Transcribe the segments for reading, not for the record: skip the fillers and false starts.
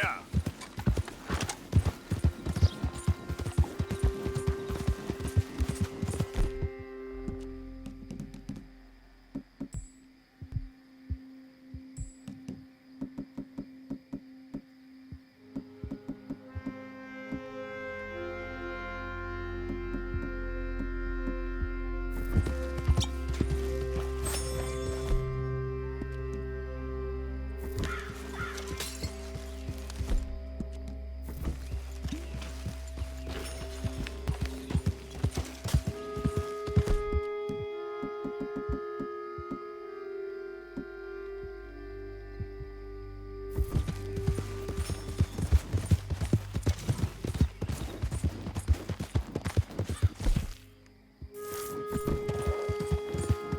Yeah.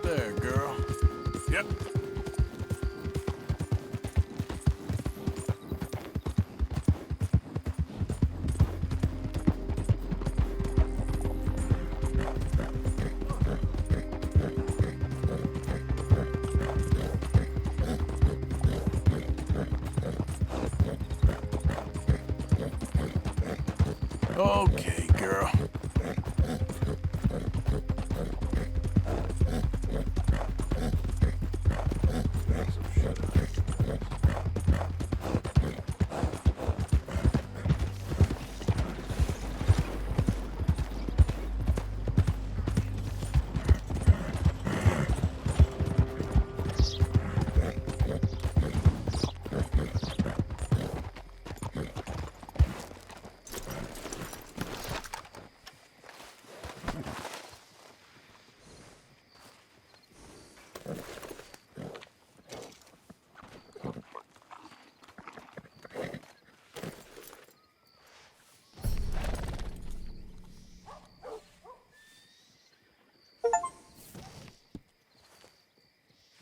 There, girl. Yep. Okay, girl.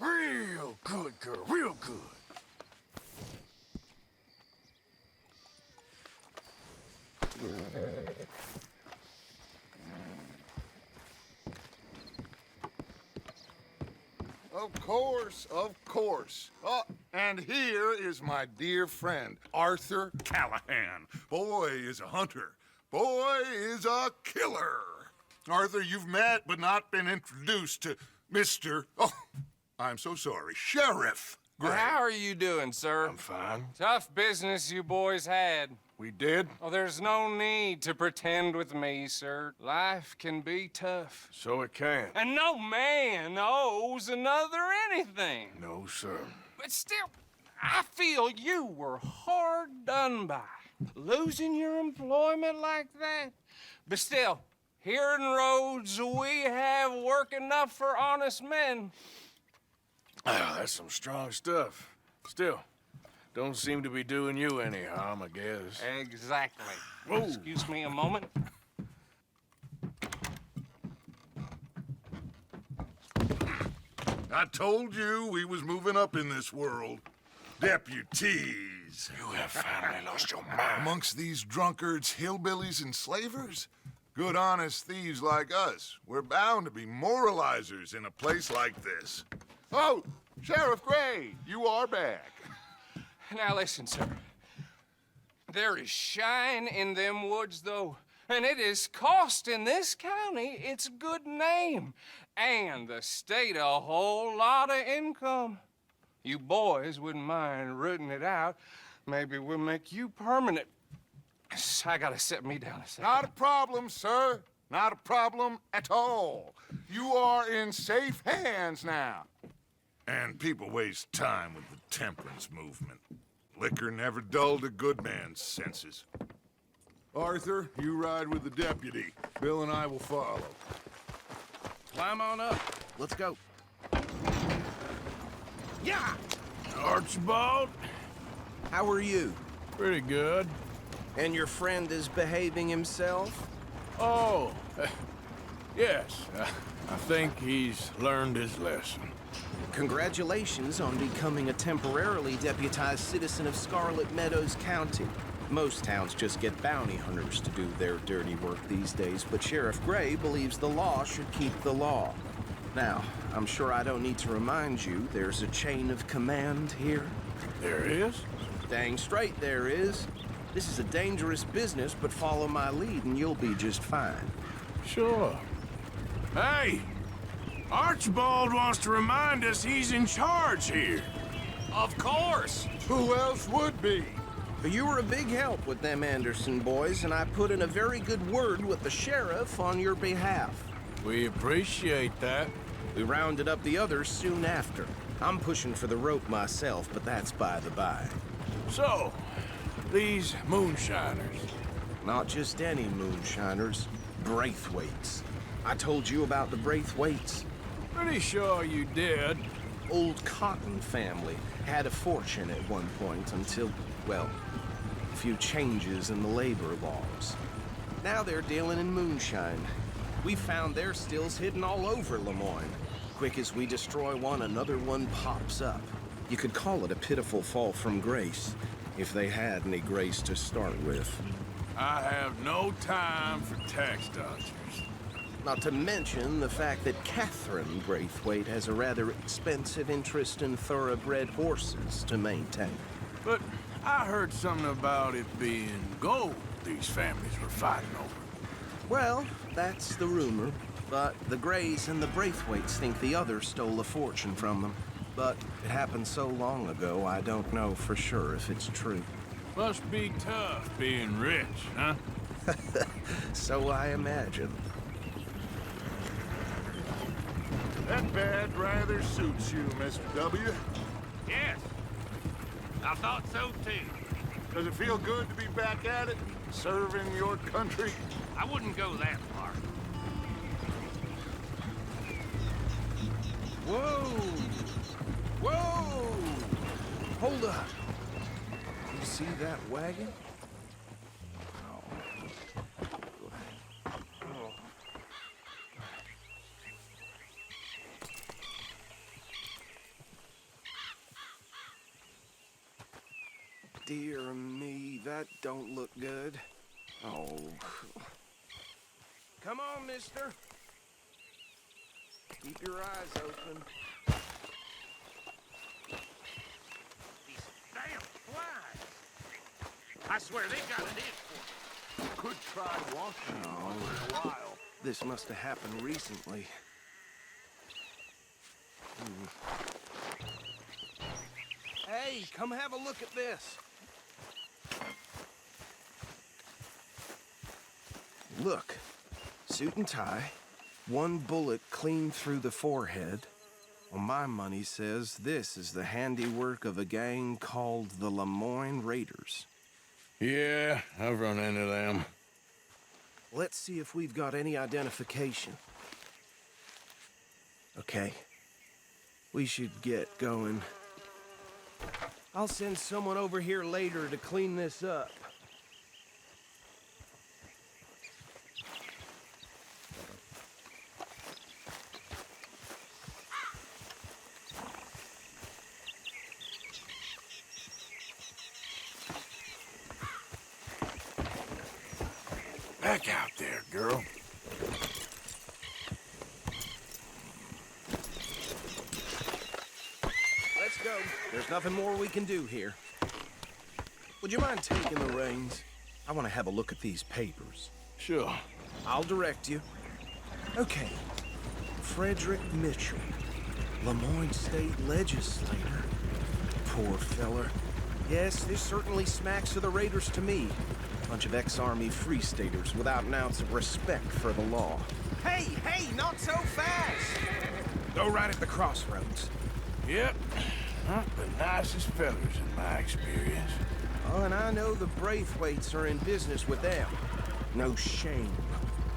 Real good, girl. Real good. Of course, of course. Oh, and here is my dear friend, Arthur Callahan. Boy is a hunter. Boy is a killer. Arthur, you've met but not been introduced to Mr. Oh, I'm so sorry, Sheriff Gray. How are you doing, sir? I'm fine. Tough business you boys had. We did? Oh, there's no need to pretend with me, sir. Life can be tough. So it can. And no man owes another anything. No, sir. But still, I feel you were hard done by. Losing your employment like that. But still, here in Rhodes, we have work enough for honest men. Oh, that's some strong stuff. Still, don't seem to be doing you any harm, I guess. Exactly. Whoa. Excuse me a moment. I told you we was moving up in this world. Deputies. You have finally lost your mind. Amongst these drunkards, hillbillies, and slavers? Good, honest thieves like us. We're bound to be moralizers in a place like this. Oh, Sheriff Gray, you are back. Now listen, sir. There is shine in them woods, though, and it is costing this county its good name and the state a whole lot of income. You boys wouldn't mind rooting it out. Maybe we'll make you permanent. I gotta set me down a second. Not a problem, sir. Not a problem at all. You are in safe hands now. And people waste time with the temperance movement. Liquor never dulled a good man's senses. Arthur, you ride with the deputy. Bill and I will follow. Climb on up. Let's go. Yeah! Archibald? How are you? Pretty good. And your friend is behaving himself? Oh, yes. I think he's learned his lesson. Congratulations on becoming a temporarily deputized citizen of Scarlet Meadows County. Most towns just get bounty hunters to do their dirty work these days, but Sheriff Gray believes the law should keep the law. Now, I'm sure I don't need to remind you there's a chain of command here. There is? Dang straight there is. This is a dangerous business, but follow my lead and you'll be just fine. Sure. Hey! Archibald wants to remind us he's in charge here. Of course. Who else would be? You were a big help with them Anderson boys, and I put in a very good word with the sheriff on your behalf. We appreciate that. We rounded up the others soon after. I'm pushing for the rope myself, but that's by the by. So, these moonshiners. Not just any moonshiners, Braithwaites. I told you about the Braithwaites. Pretty sure you did. Old Cotton family had a fortune at one point until, well, a few changes in the labor laws. Now they're dealing in moonshine. We found their stills hidden all over Lemoyne. Quick as we destroy one, another one pops up. You could call it a pitiful fall from grace, if they had any grace to start with. I have no time for tax dodgers. Not to mention the fact that Catherine Braithwaite has a rather expensive interest in thoroughbred horses to maintain. But I heard something about it being gold these families were fighting over. Well, that's the rumor. But the Grays and the Braithwaites think the others stole a fortune from them. But it happened so long ago, I don't know for sure if it's true. Must be tough being rich, huh? So I imagine. That bad rather suits you, Mr. W. Yes, I thought so too. Does it feel good to be back at it, serving your country? I wouldn't go that far. Whoa! Whoa! Hold up. You see that wagon? Dear me, that don't look good. Oh. Come on, mister. Keep your eyes open. These damn flies. I swear they got it in for me. Could try washing once in a while. This must have happened recently. Hey, come have a look at this. Look, suit and tie, one bullet clean through the forehead. Well, my money says this is the handiwork of a gang called the Lemoyne Raiders. Yeah, I've run into them. Let's see if we've got any identification. Okay. We should get going. I'll send someone over here later to clean this up. Back out there, girl. Let's go. There's nothing more we can do here. Would you mind taking the reins? I want to have a look at these papers. Sure. I'll direct you. Okay. Frederick Mitchell, Lemoyne State Legislator. Poor feller. Yes, this certainly smacks of the Raiders to me. Bunch of ex-Army Free Staters without an ounce of respect for the law. Hey, hey, not so fast! Go right at the crossroads. Yep. Not the nicest fellas in my experience. Oh, and I know the Braithwaites are in business with them. No shame.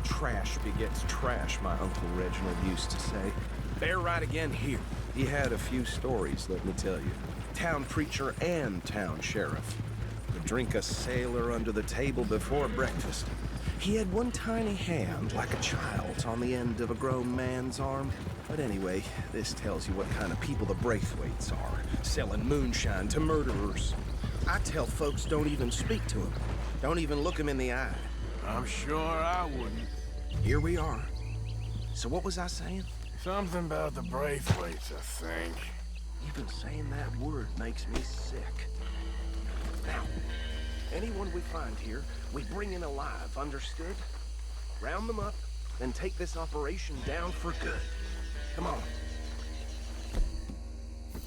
Trash begets trash, my Uncle Reginald used to say. Bear right again here. He had a few stories, let me tell you. Town preacher and town sheriff. Would drink a sailor under the table before breakfast. He had one tiny hand, like a child's, on the end of a grown man's arm. But anyway, this tells you what kind of people the Braithwaites are, selling moonshine to murderers. I tell folks don't even speak to them. Don't even look them in the eye. I'm sure I wouldn't. Here we are. So what was I saying? Something about the Braithwaites, I think. Even saying that word makes me sick. Now, anyone we find here, we bring in alive, understood? Round them up, then take this operation down for good. Come on.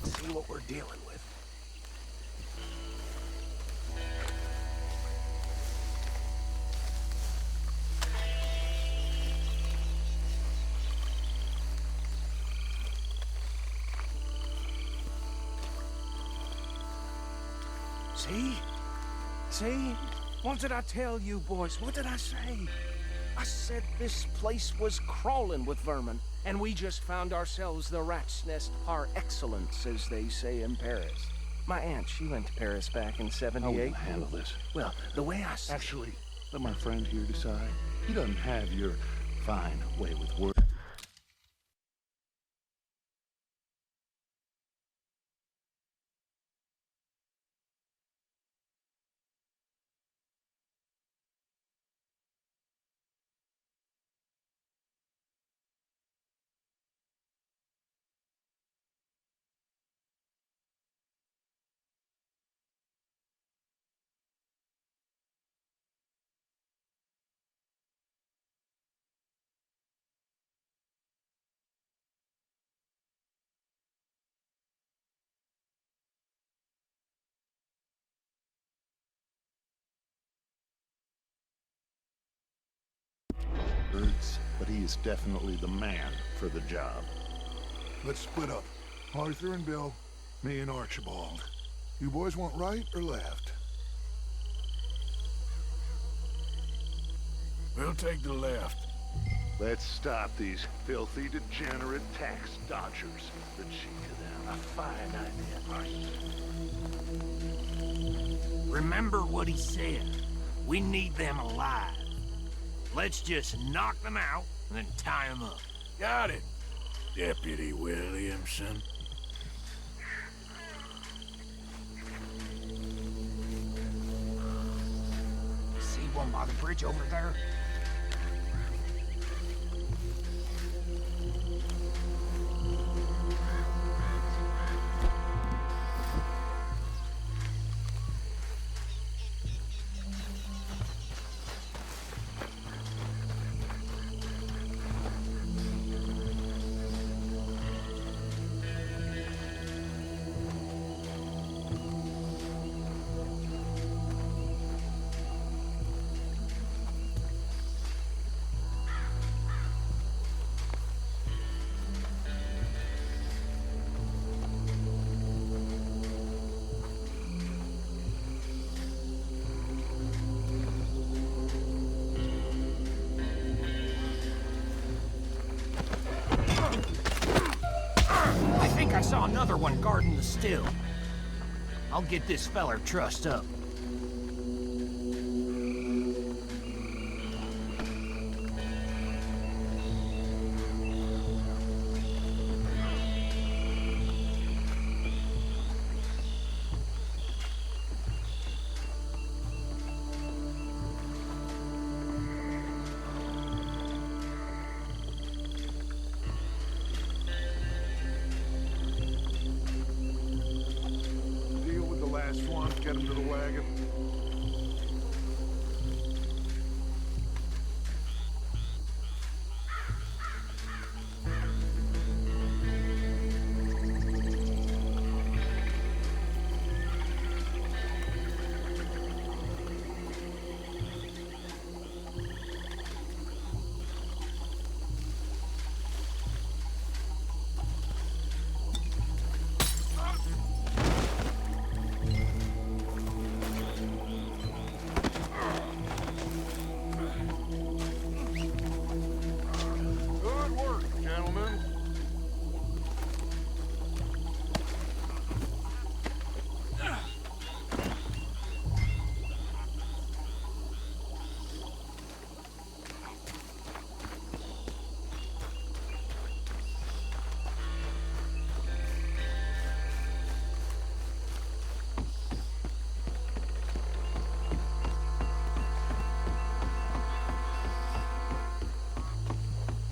See what we're dealing with. See? See? What did I tell you, boys? What did I say? I said this place was crawling with vermin, and we just found ourselves the rat's nest par excellence, as they say in Paris. My aunt, she went to Paris back in '78. I will handle this. Well, the way I see Actually, let my friend here decide. He doesn't have your fine way with words. But he is definitely the man for the job. Let's split up. Arthur and Bill, me and Archibald. You boys want right or left? We'll take the left. Let's stop these filthy, degenerate tax dodgers. The cheek of them. A fine idea, Arthur. Remember what he said. We need them alive. Let's just knock them out and then tie them up. Got it, Deputy Williamson. See one by the bridge over there? I saw another one guarding the still. I'll get this feller trussed up. Get him to the wagon.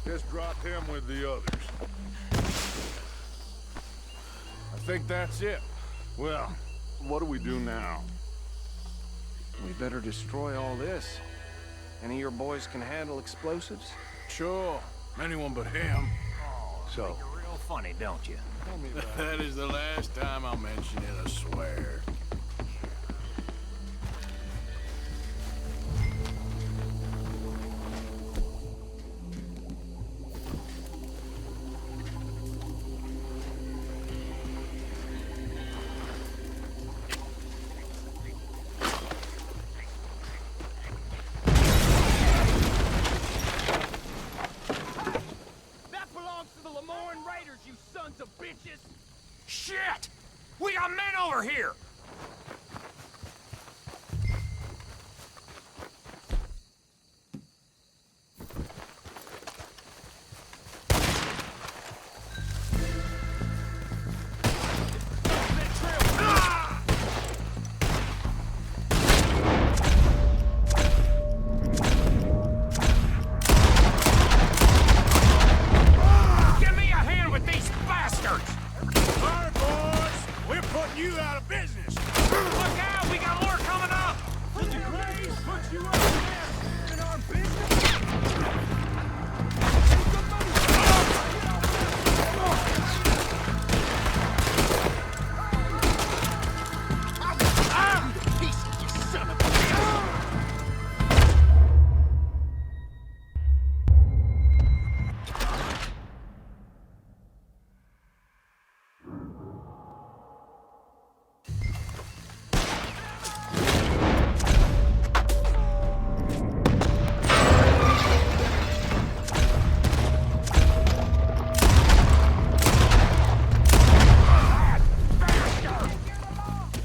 Just drop him with the others. I think that's it. Well, what do we do now? We better destroy all this. Any of your boys can handle explosives? Sure. Anyone but him. So, Think you're real funny, don't you? That is the last time I'll mention it, I swear. That belongs to the Lemoyne Raiders, you sons of bitches! Shit! We got men over here! Give me a hand with these bastards! All right, boys. We're putting you out of business. Look out! We got more coming up! Did you crazy? Put you out there in our business?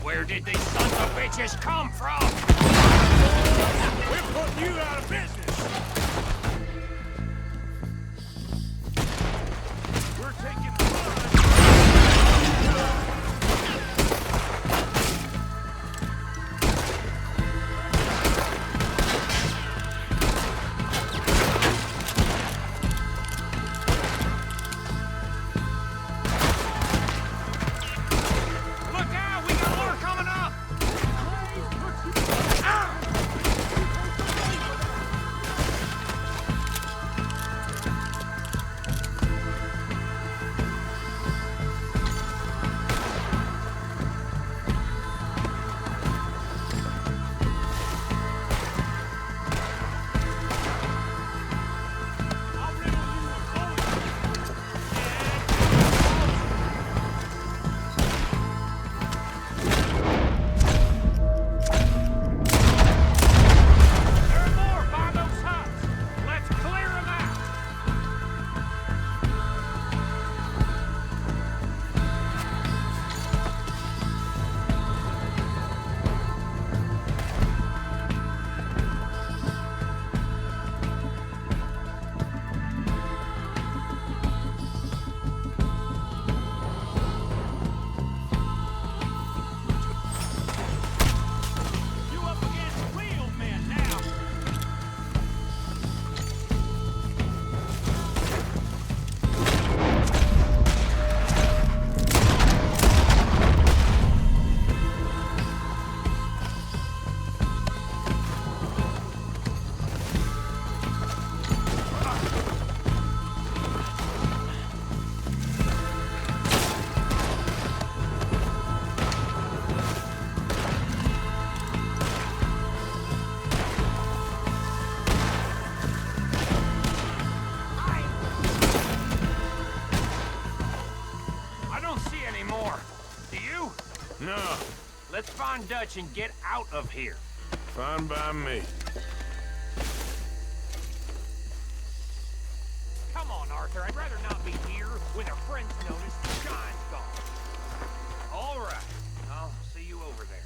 Where did these sons of bitches come from? We're putting you out of business. We're taking the Look out! We got more coming up! There are more by those huts! Let's clear them out! You up against real men now! I don't see any more. Do you? No, Let's find Dutch and get out of here. fine by me. Come on, Arthur. I'd rather not be here when our friends notice the shine's gone. All right. I'll see you over there.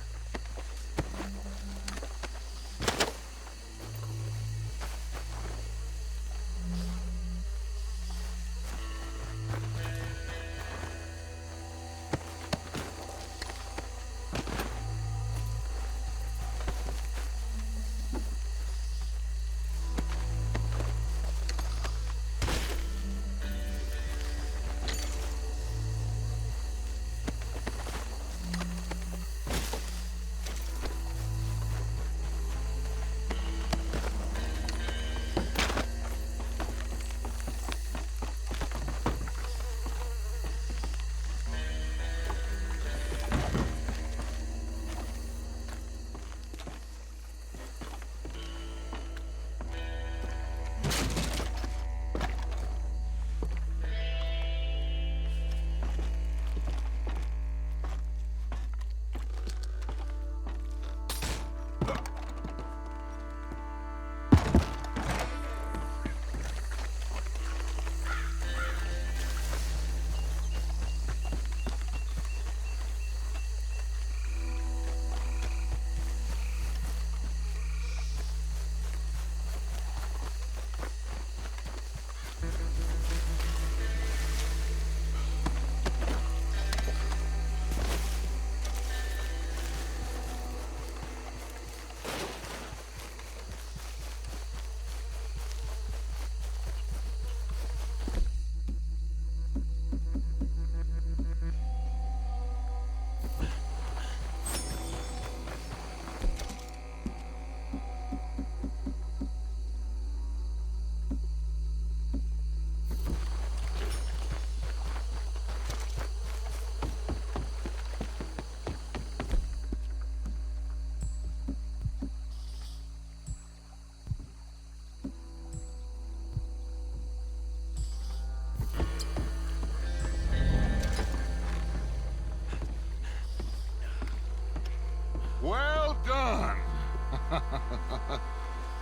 Well done.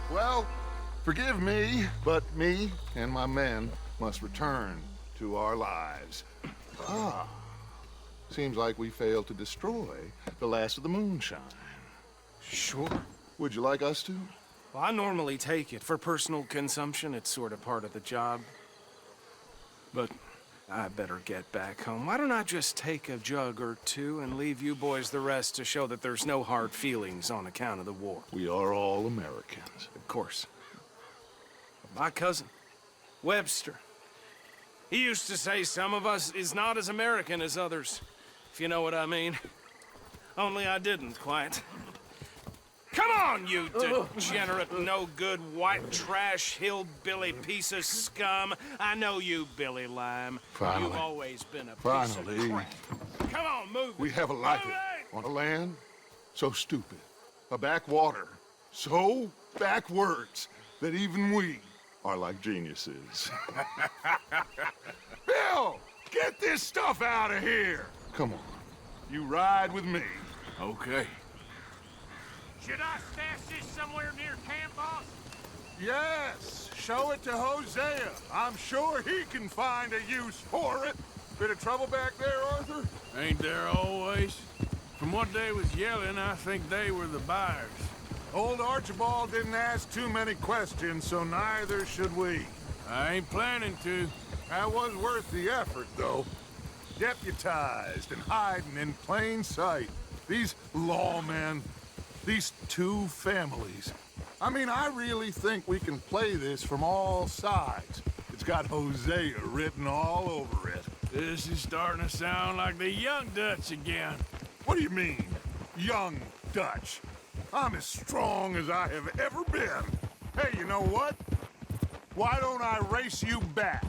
Well, forgive me, but me and my men must return to our lives. Ah, seems like we failed to destroy the last of the moonshine. Sure. Would you like us to? Well, I normally take it. For personal consumption, it's sort of part of the job. But I better get back home. Why don't I just take a jug or two and leave you boys the rest to show that there's no hard feelings on account of the war? We are all Americans. Of course. My cousin, Webster, he used to say some of us is not as American as others, if you know what I mean. Only I didn't quite. Come on, you degenerate, no-good, white trash, hillbilly piece of scum. I know you, Billy Lime. Finally. You've always been a piece Finally. of crap. Come on, move We it. have a life Move it! on a land so stupid, a backwater so backwards that even we are like geniuses. Bill, get this stuff out of here. Come on, you ride with me. Okay. Should I stash this somewhere near camp, boss? Yes, show it to Hosea. I'm sure he can find a use for it. Bit of trouble back there, Arthur? Ain't there always? From what they was yelling, I think they were the buyers. Old Archibald didn't ask too many questions, so neither should we. I ain't planning to. That was worth the effort, though. Deputized and hiding in plain sight. These lawmen, these two families. I mean, I really think we can play this from all sides. It's got Hosea written all over it. This is starting to sound like the Young Dutch again. What do you mean, young Dutch? I'm as strong as I have ever been. Hey, you know what? Why don't I race you back?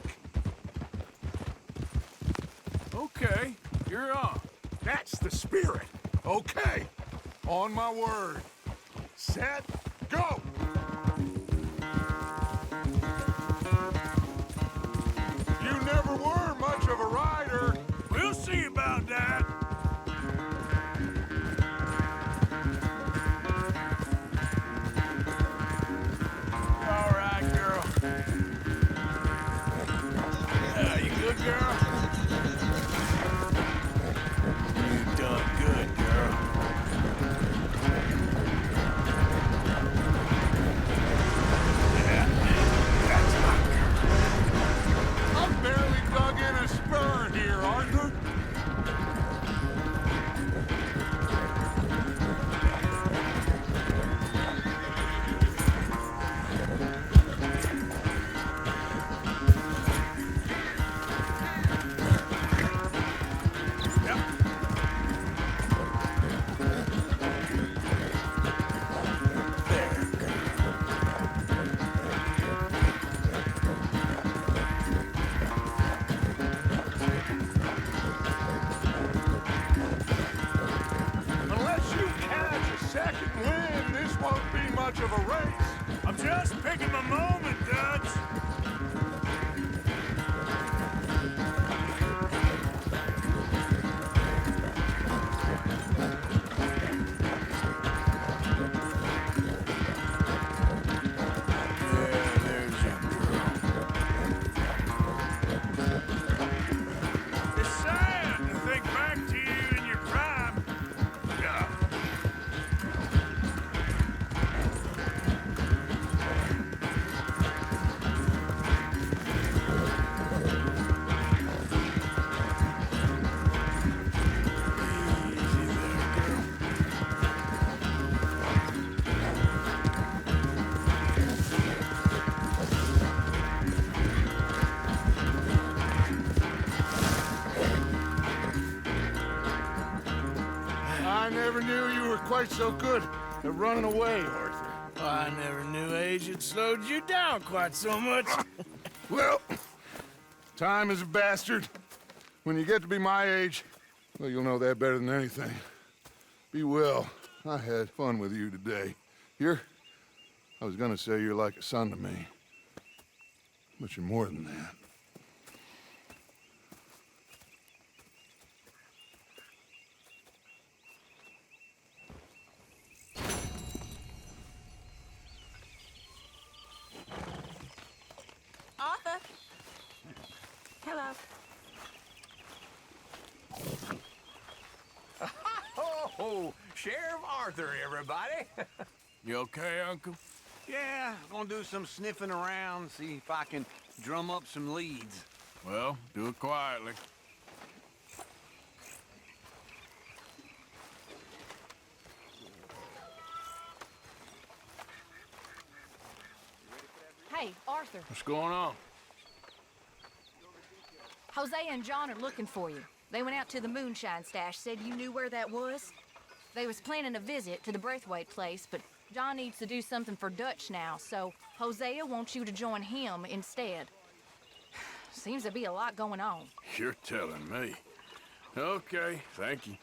Okay, you're on. That's the spirit. Okay, on my word. Set, go! You never were much of a rider. We'll see about that. All right, girl. You good, girl? You done good, girl. I've barely dug in a spur here, Arthur. Unless you catch a second wind, this won't be much of a race. I'm just picking my moment, Dutch. Yeah, there's your girl. It's sad to think back to you in your prime. Yeah. Easy there, girl. I never knew you were quite so good at running away, Arthur. I never knew age had slowed you down quite so much. Well, time is a bastard. When you get to be my age, well, you'll know that better than anything. Be well. I had fun with you today. I was gonna say you're like a son to me. But you're more than that. Hello. Oh, Sheriff Arthur, everybody. You okay, Uncle? Yeah, gonna do some sniffing around, see if I can drum up some leads. Well, do it quietly. Hey, Arthur. What's going on? Jose and John are looking for you. They went out to the moonshine stash, said you knew where that was. They was planning a visit to the Braithwaite place, but John needs to do something for Dutch now, so Hosea wants you to join him instead. Seems to be a lot going on. You're telling me. Okay, thank you.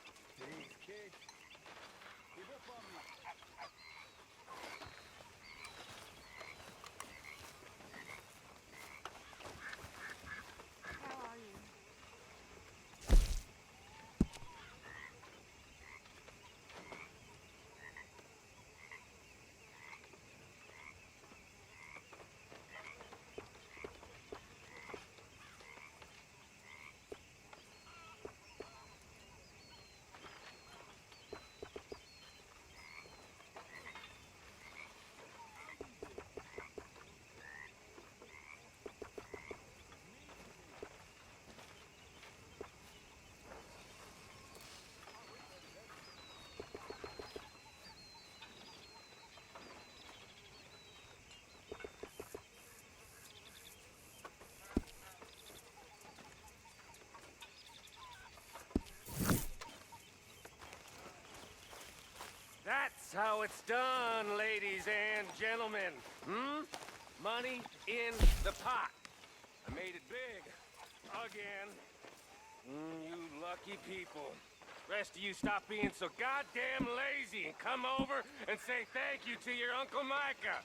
That's how it's done, ladies and gentlemen. Money in the pot. I made it big. Again. You lucky people. Rest of you stop being so goddamn lazy and come over and say thank you to your Uncle Micah.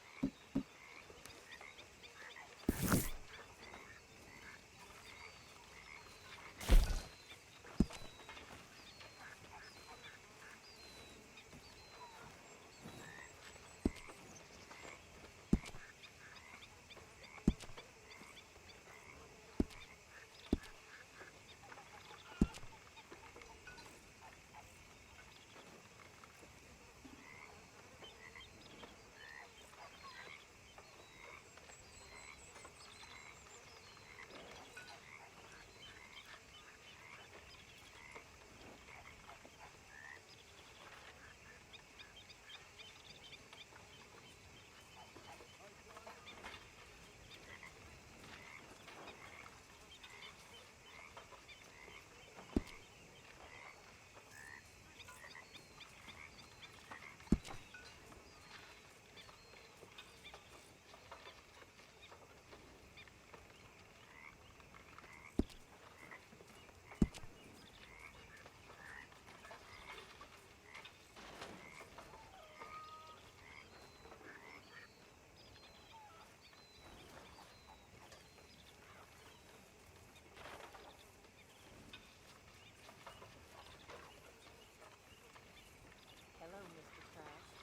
Hello, Mr. Price.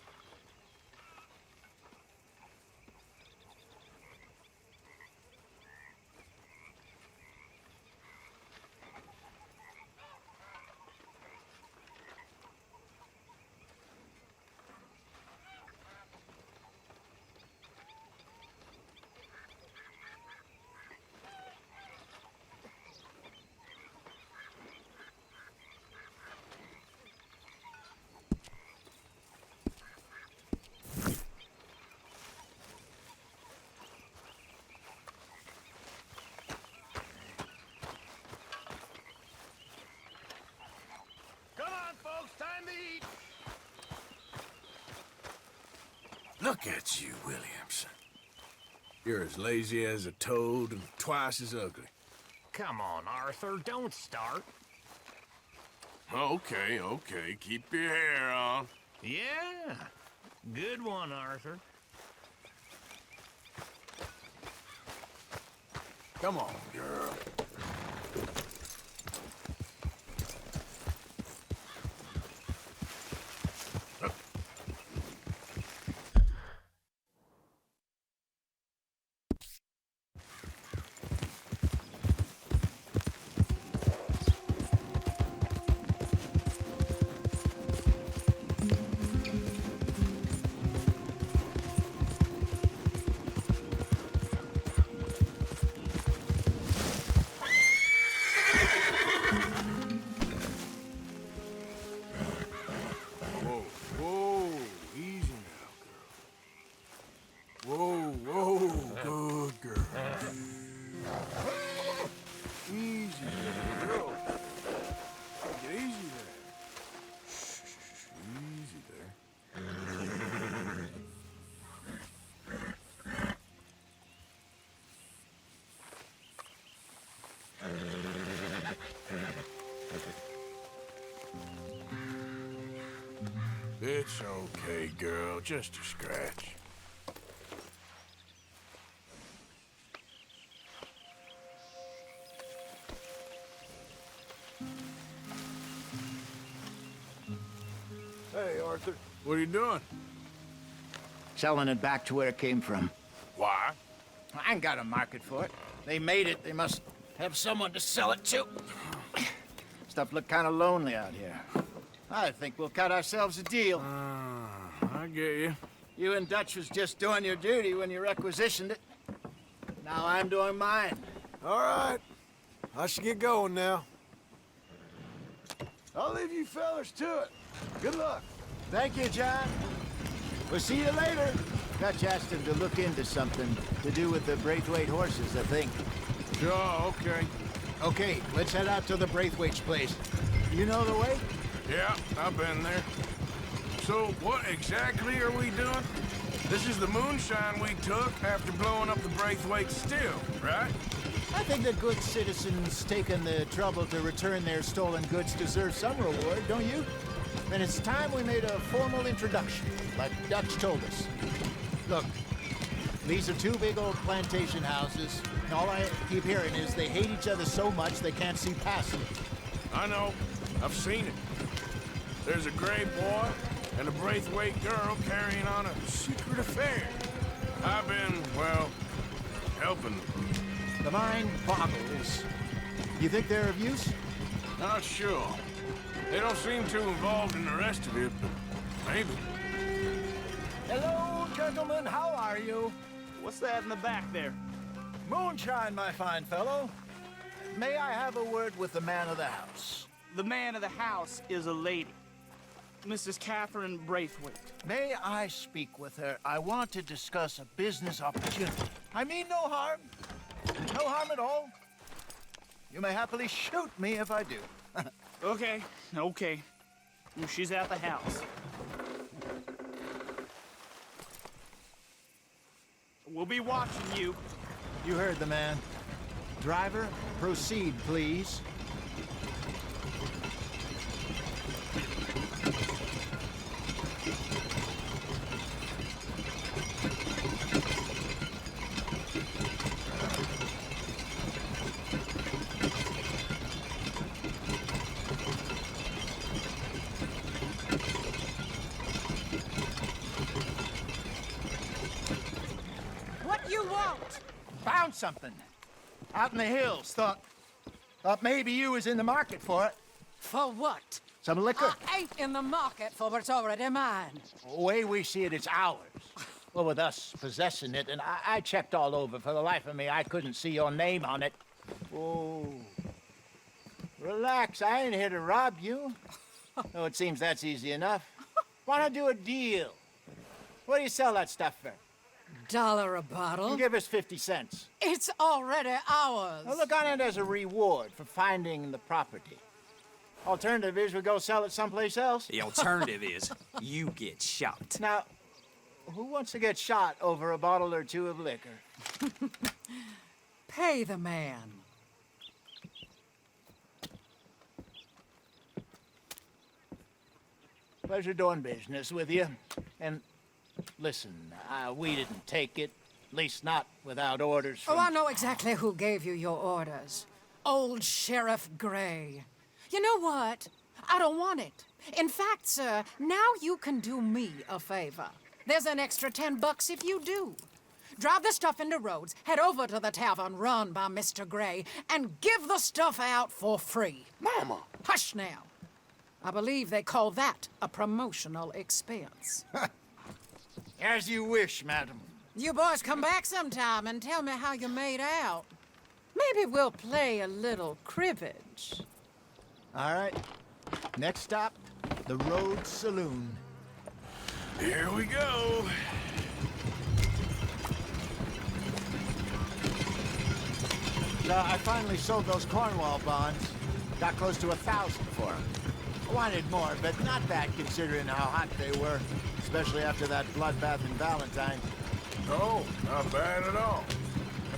Come on, folks, time to eat. Look at you, Williamson. You're as lazy as a toad and twice as ugly. Come on, Arthur, don't start. Okay, okay, keep your hair on. Yeah, good one, Arthur. Come on, girl. It's okay, girl. Just a scratch. Hey, Arthur. What are you doing? Selling it back to where it came from. Why? I ain't got a market for it. They made it, they must have someone to sell it to. Stuff look kind of lonely out here. I think we'll cut ourselves a deal. I get you. You and Dutch was just doing your duty when you requisitioned it. Now I'm doing mine. All right. I should get going now. I'll leave you fellas to it. Good luck. Thank you, John. We'll see you later. Dutch asked him to look into something to do with the Braithwaite horses, I think. Sure, okay. Okay, let's head out to the Braithwaite's place. You know the way? Yeah, I've been there. So, what exactly are we doing? This is the moonshine we took after blowing up the Braithwaite still, right? I think the good citizens taking the trouble to return their stolen goods deserve some reward, don't you? And it's time we made a formal introduction, like Dutch told us. Look, these are two big old plantation houses, and all I keep hearing is they hate each other so much they can't see past it. I know. I've seen it. There's a gray boy and a Braithwaite girl carrying on a secret affair. I've been, well, helping them. The mind boggles. You think they're of use? Not sure. They don't seem too involved in the rest of it, but maybe. Hello, gentlemen. How are you? What's that in the back there? Moonshine, my fine fellow. May I have a word with the man of the house? The man of the house is a lady. Mrs. Catherine Braithwaite. May I speak with her? I want to discuss a business opportunity. I mean no harm. No harm at all. You may happily shoot me if I do. Okay. Well, she's at the house. We'll be watching you. You heard the man. Driver, proceed, please. Found something. Out in the hills. Thought maybe you was in the market for it. For what? Some liquor. I ain't in the market for what's already mine. The way we see it, it's ours. Well, with us possessing it, and I checked all over. For the life of me, I couldn't see your name on it. Oh. Relax, I ain't here to rob you. Oh, it seems that's easy enough. Wanna do a deal? What do you sell that stuff for? $1 a bottle? You give us 50 cents. It's already ours. Well, look on it as a reward for finding the property. Alternative is we go sell it someplace else. The alternative is you get shot. Now, who wants to get shot over a bottle or two of liquor? Pay the man. Pleasure doing business with you. And listen, we didn't take it. At least not without orders from... Oh, I know exactly who gave you your orders. Old Sheriff Gray. You know what? I don't want it. In fact, sir, now you can do me a favor. There's an extra $10 if you do. Drive the stuff into Rhodes, head over to the tavern run by Mr. Gray, and give the stuff out for free. Mama! Hush now. I believe they call that a promotional expense. As you wish, madam. You boys come back sometime and tell me how you made out. Maybe we'll play a little cribbage. All right. Next stop, the Rhodes Saloon. Here we go. So I finally sold those Cornwall bonds. Got close to 1,000 for them. I wanted more, but not bad considering how hot they were, especially after that bloodbath in Valentine. Oh, not bad at all.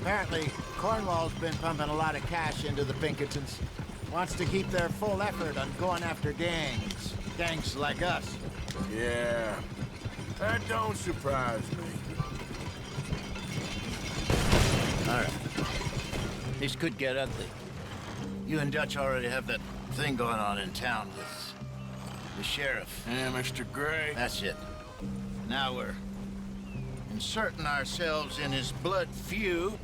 Apparently, Cornwall's been pumping a lot of cash into the Pinkertons. Wants to keep their full effort on going after gangs. gangs like us. Yeah, that don't surprise me. All right. This could get ugly. You and Dutch already have that thing going on in town with the sheriff. Yeah, Mr. Gray. That's it. Now we're inserting ourselves in his blood feud.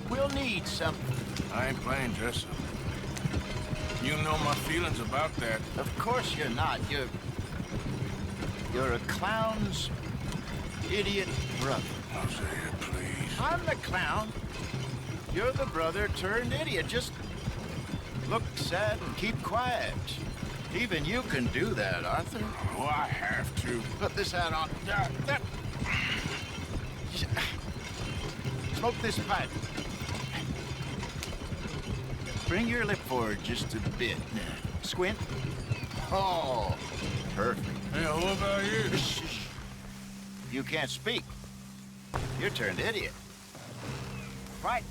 We'll need something. I ain't playing dress-up. You know my feelings about that. Of course you're not. You're a clown's idiot brother. Hosea, please. I'm the clown. You're the brother turned idiot. Just look sad and keep quiet. Even you can do that, Arthur. Oh, I have to. Put this hat on. Smoke this pipe. Bring your lip forward just a bit. Squint. Oh, perfect. Hey, what about you? You can't speak. You're turned idiot. Right.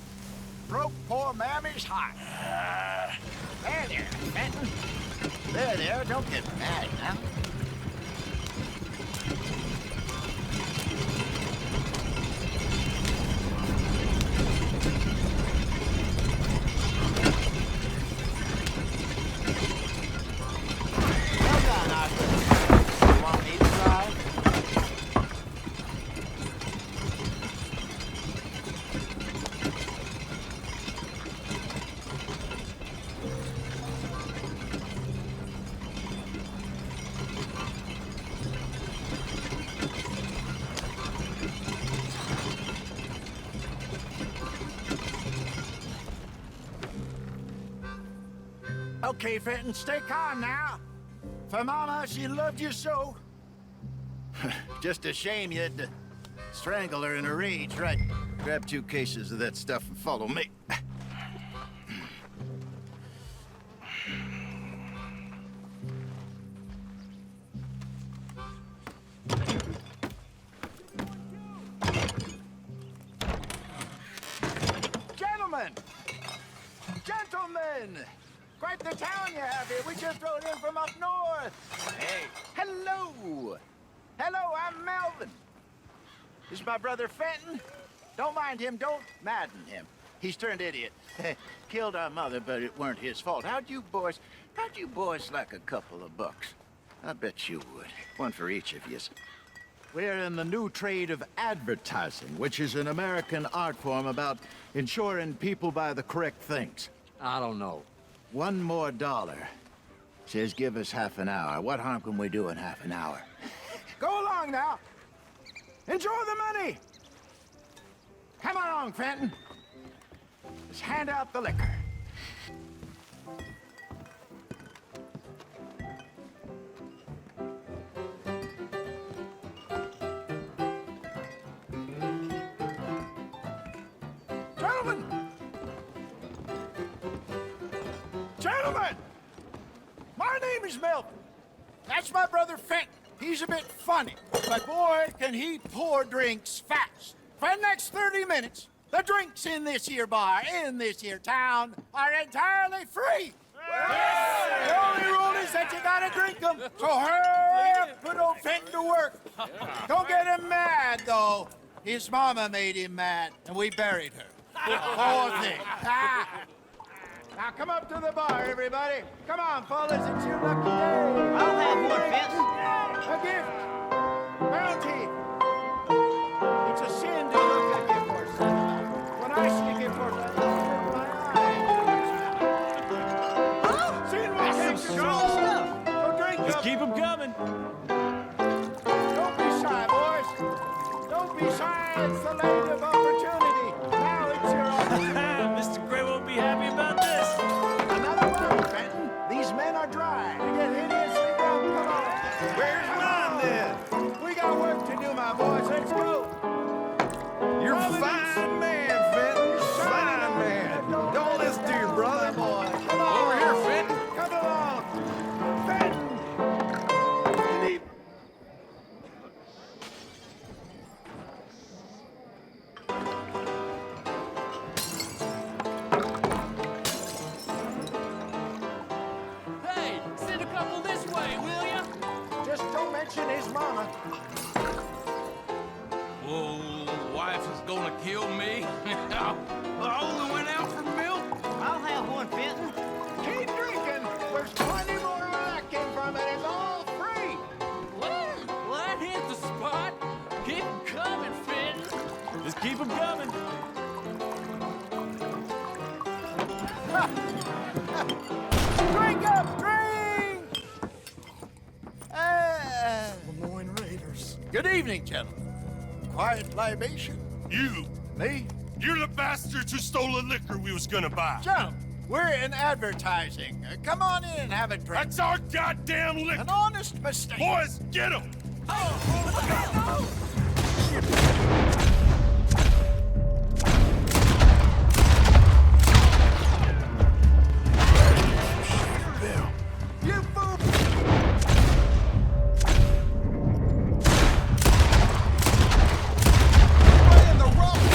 Broke poor Mammy's heart. There, Fenton. There, don't get mad now. Well done, Arthur. You want me to drive? Okay, Fenton, stay calm now. For Mama, she loved you so. Just a shame you had to strangle her in a rage, right? Grab 2 cases of that stuff and follow me. Gentlemen! Gentlemen! Quite the town you have here. We just rode in from up north. Hey. Hello. Hello, I'm Melvin. This is my brother Fenton. Don't mind him. Don't madden him. He's turned idiot. Killed our mother, but it weren't his fault. How'd you boys like a couple of bucks? I bet you would. One for each of yous. We're in the new trade of advertising, which is an American art form about ensuring people buy the correct things. I don't know. $1 more. Says give us half an hour. What harm can we do in half an hour? Go along now. Enjoy the money. Come along, Fenton. Let's hand out the liquor. Gentlemen! Gentlemen! My name is Melvin. That's my brother Fenton. He's a bit funny, but boy, can he pour drinks fast. For the next 30 minutes, the drinks in this here bar, in this here town, are entirely free. The only rule is that you gotta drink them. So hurry up, put old Fenton to work. Don't get him mad, though. His mama made him mad, and we buried her. Poor thing. Now come up to the bar, everybody. Come on, fellas, it's your lucky day. I'll have one, Vince. A gift. Bounty. It's a sin to look at gift horse. When I see a gift horse, I look my eye. Sin will take control. So drink Just up. keep them coming. Don't be shy, boys. Don't be shy. It's the land of opportunity. Now it's your opportunity. Mr. Gray won't be happy about this. Another one, Fenton. These men are dry. They get hideously drunk. Come on. Where's mine, then? We got work to do, my boys. Let's go. You're a fine man, Fenton. You're a fine man. Don't listen to your brother. Come on. Over here, Fenton. Come along. Fenton. mama. Whoa, wife is gonna kill me. I only went out for milk. I'll have one, Fenton. Keep drinking. There's plenty more where that came from, and it's all free. Well, that hit the spot. Keep 'em coming, Fenton. Just keep 'em coming. Drink up, drink! Lemoyne Raiders. Good evening, gentlemen. Quiet libation. You! Me? You're the bastards who stole the liquor we was gonna buy. Jump! We're in advertising. Come on in and have a drink. That's our goddamn liquor! An honest mistake. Boys, get him! You fool! Playing the rope!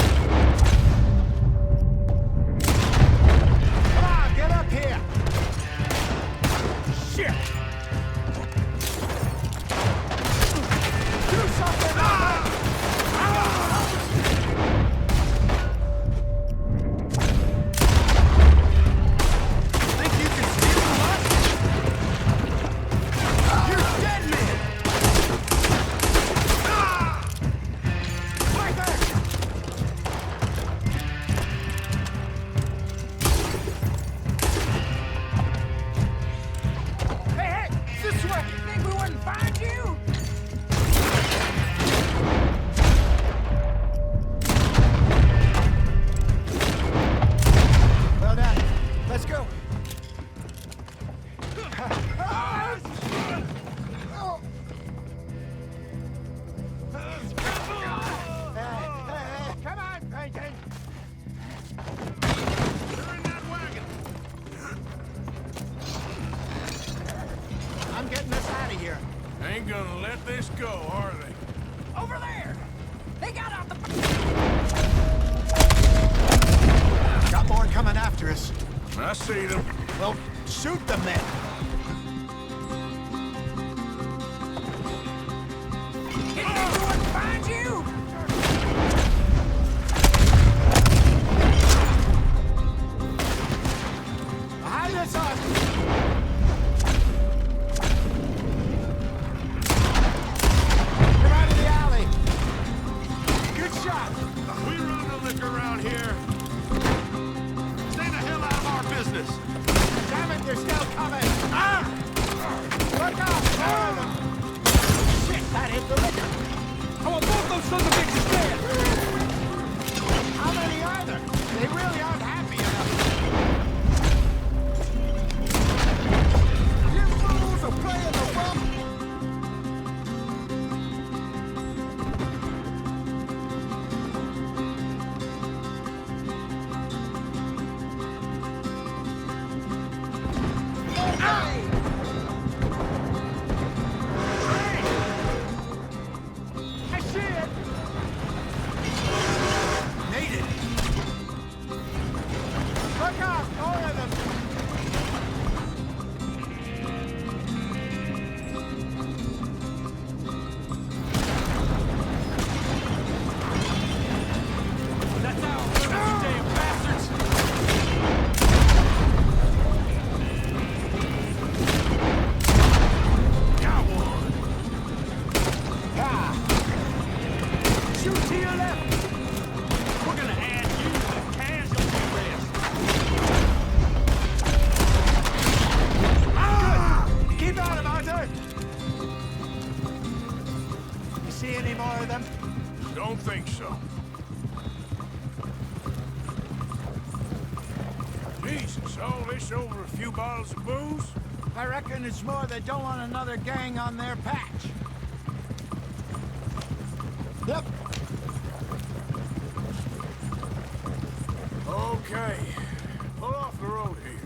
Come on, get up here! Shit! Do something! Think you can steal from us? You're dead, man! Right there! Hey, this way! Think we wouldn't find you? Well done. Let's go. Come on, Peyton. You're in that wagon. I'm getting us out of here. Ain't gonna let this go, are they? Over there! They got out the... Got more coming after us. I see them. Well, shoot them then. Find you! Behind us on. Come out of the alley. Good shot. We run the liquor around here. Stay the hell out of our business. Damn it, they're still coming. Ah! Look out! Fire them. Shit, that hit the liquor. I want both those sons of bitches dead! How many are there? They really aren't happy enough. You fools are playing the rump. I see it. Made it. Look out, more of them. That's our you damn bastards. Got one. Shoot to your left. We're gonna add you to the casualty list. Good. Keep on him, Arthur. You see any more of them? Don't think so. Jesus, all this over a few bottles of booze? I reckon it's more they don't want another gang on their patch. Yep. Okay. Pull off the road here.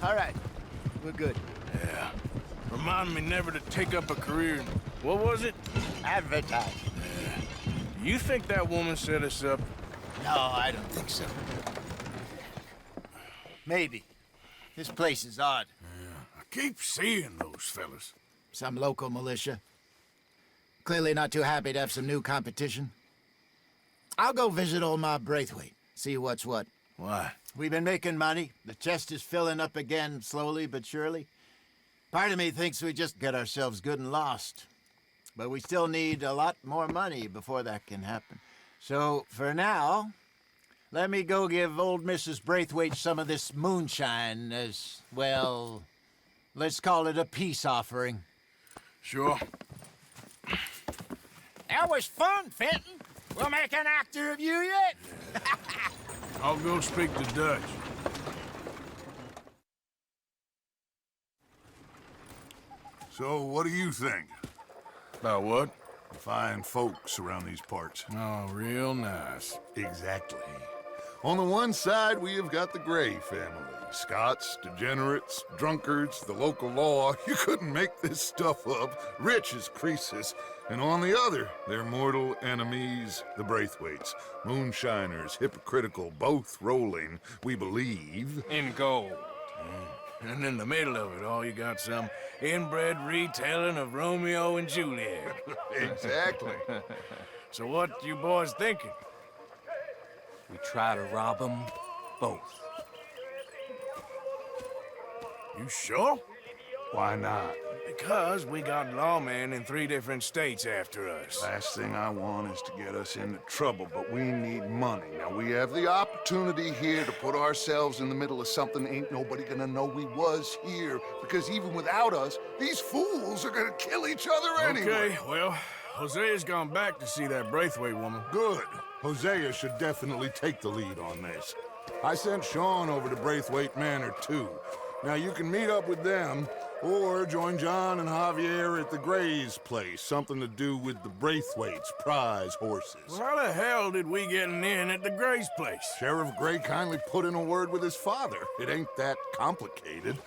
All right. We're good. Yeah. Remind me never to take up a career in, what was it? Advertise. You think that woman set us up? No, I don't think so. Maybe. This place is odd. Yeah, I keep seeing those fellas. Some local militia. Clearly not too happy to have some new competition. I'll go visit old Ma Braithwaite, see what's what. Why? We've been making money. The chest is filling up again, slowly but surely. Part of me thinks we just get ourselves good and lost. But we still need a lot more money before that can happen. So, for now, let me go give old Mrs. Braithwaite some of this moonshine as, well, let's call it a peace offering. Sure. That was fun, Fenton. We'll make an actor of you yet. I'll go speak to Dutch. So, what do you think? About what? Fine folks around these parts. Oh, real nice. Exactly. On the one side, we have got the Gray family. Scots, degenerates, drunkards, the local law. You couldn't make this stuff up. Rich as Croesus. And on the other, their mortal enemies, the Braithwaites. Moonshiners, hypocritical, both rolling, we believe, in gold. And in the middle of it all, you got some inbred retelling of Romeo and Juliet. Exactly. So what you boys thinking? We try to rob them both. You sure? Why not? Because we got lawmen in 3 different states after us. Last thing I want is to get us into trouble, but we need money. Now, we have the opportunity here to put ourselves in the middle of something ain't nobody gonna know we was here, because even without us, these fools are gonna kill each other anyway. Okay, well, Hosea's gone back to see that Braithwaite woman. Good. Hosea should definitely take the lead on this. I sent Sean over to Braithwaite Manor, too. Now, you can meet up with them, or join John and Javier at the Gray's place. Something to do with the Braithwaite's prize horses. Well, how the hell did we get in at the Gray's place? Sheriff Gray kindly put in a word with his father. It ain't that complicated.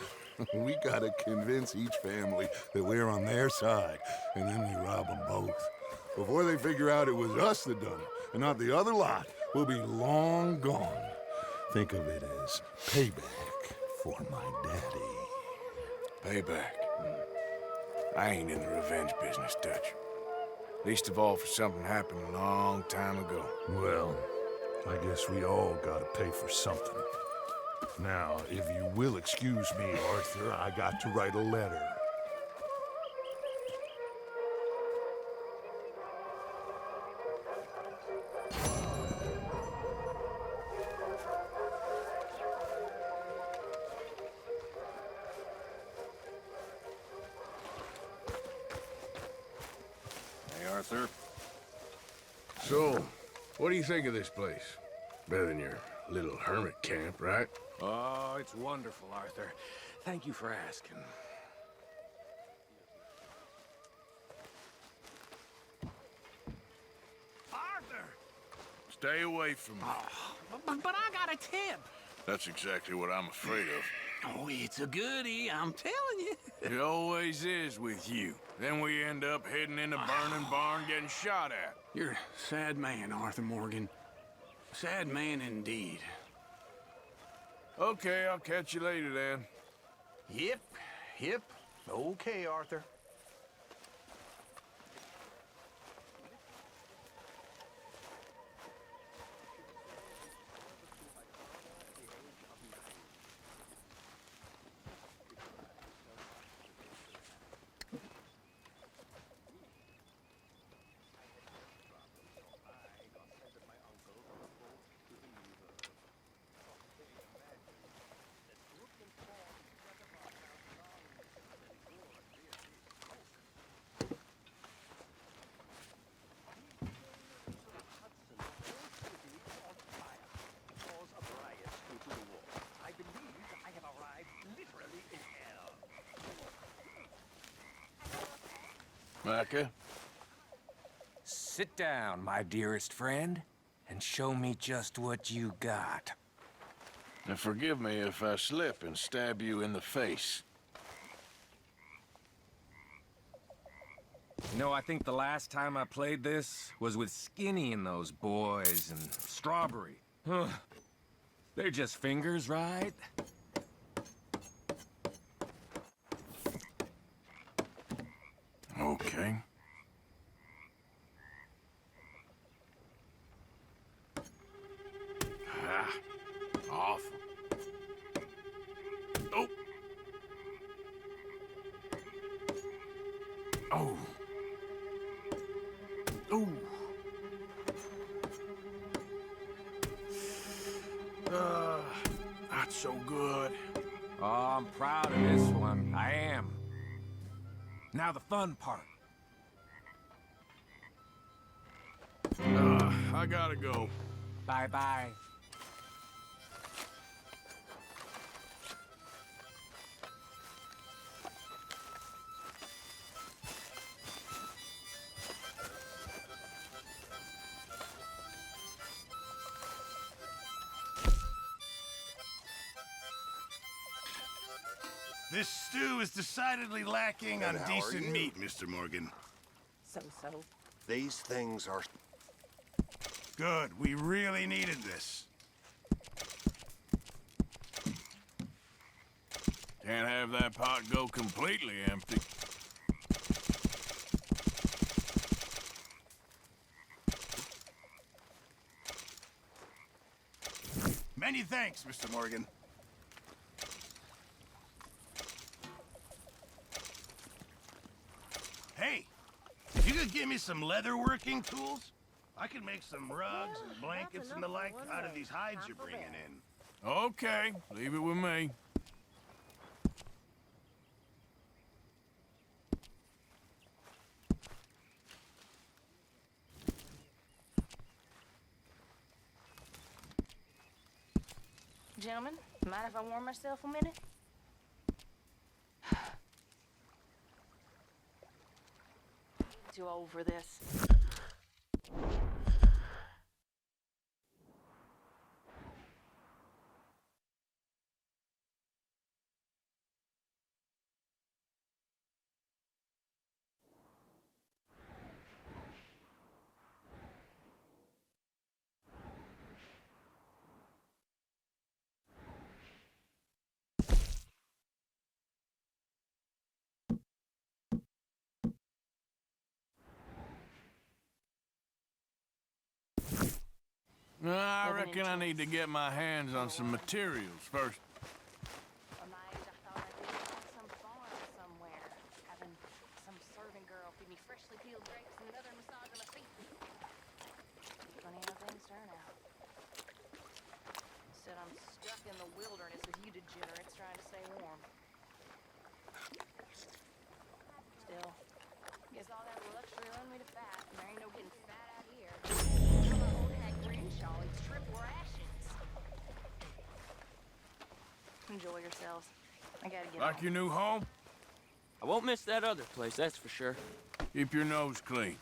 We gotta convince each family that we're on their side, and then we rob them both. Before they figure out it was us that done it, and not the other lot, we'll be long gone. Think of it as payback for my daddy. Payback. I ain't in the revenge business, Dutch. Least of all for something happened a long time ago. Well, I guess we all gotta pay for something. Now, if you will excuse me, Arthur, I got to write a letter. Arthur. So, what do you think of this place? Better than your little hermit camp, right? Oh, it's wonderful, Arthur. Thank you for asking. Arthur! Stay away from me. But I got a tip. That's exactly what I'm afraid of. Oh, it's a goodie, I'm telling you. It always is with you. Then we end up heading in a burning barn getting shot at. You're a sad man, Arthur Morgan. Sad man indeed. Okay, I'll catch you later then. Yep. Okay, Arthur. Micah? Sit down, my dearest friend, and show me just what you got. And forgive me if I slip and stab you in the face. You know, I think the last time I played this was with Skinny and those boys and Strawberry. Huh. They're just fingers, right? Okay. Ah, awful. Oh. Oh. Oh. Not so good. Oh, I'm proud of this one. I am. Now the fun part. I gotta go. Bye-bye. This stew is decidedly lacking on And how are decent you? meat, Mr. Morgan. So. These things are... Good. We really needed this. Can't have that pot go completely empty. Many thanks, Mr. Morgan. Hey, if you could give me some leatherworking tools, I could make some rugs and blankets and the like out of these hides you're bringing in. Okay, leave it with me. Gentlemen, mind if I warm myself a minute? Too old for this. I reckon I need to get my hands on some materials first. Amazed I thought I'd be on some farm somewhere, having some serving girl feed me freshly peeled grapes and another massage on my feet. Funny how things turn out. Instead, I'm stuck in the wilderness with you degenerates trying to stay warm. Still, guess all that luxury run me to fat, and there ain't no getting fat out here. My old hag Grimshaw eats triple rations. Enjoy yourselves. I gotta get Like on. your new home? I won't miss that other place, that's for sure. Keep your nose clean.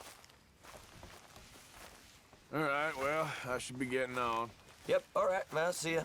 All right, well, I should be getting on. Yep, all right, I'll see ya.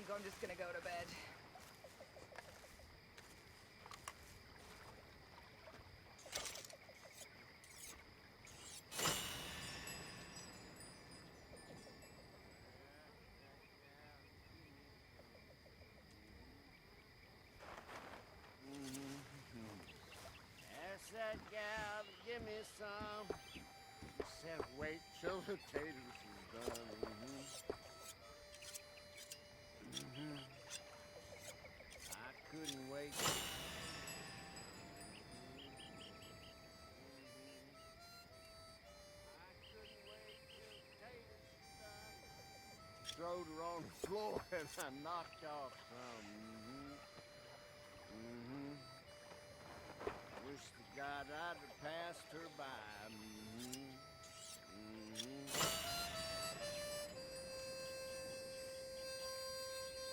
think I'm just gonna go to bed. Ask that gal to give me some. Just have to wait till the potatoes is done. I couldn't wait. Throwed her on the floor and I knocked off some. Wish to God I'd have passed her by.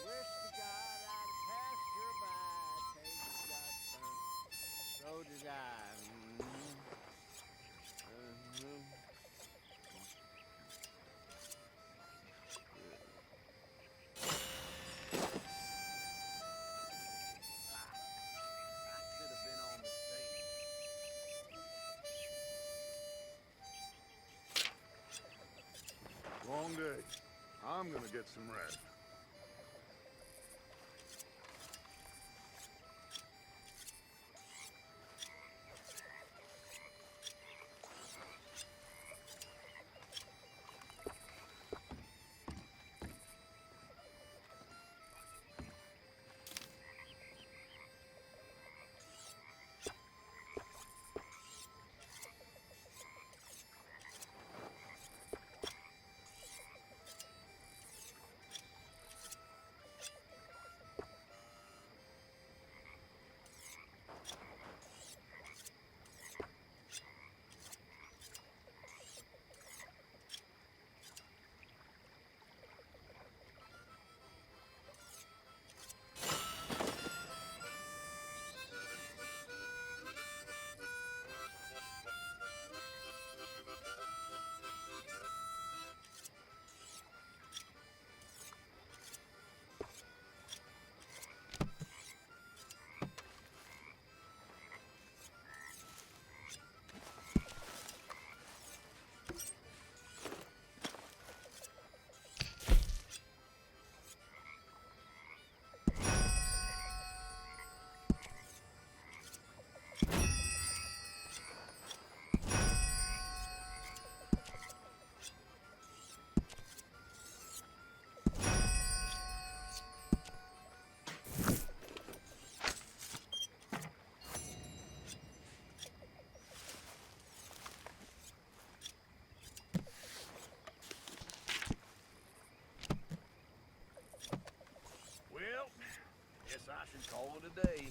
Wish to God I'd have passed her by. Taters got burnt. So did I. Long day. I'm gonna get some rest. Well, guess I should call it a day.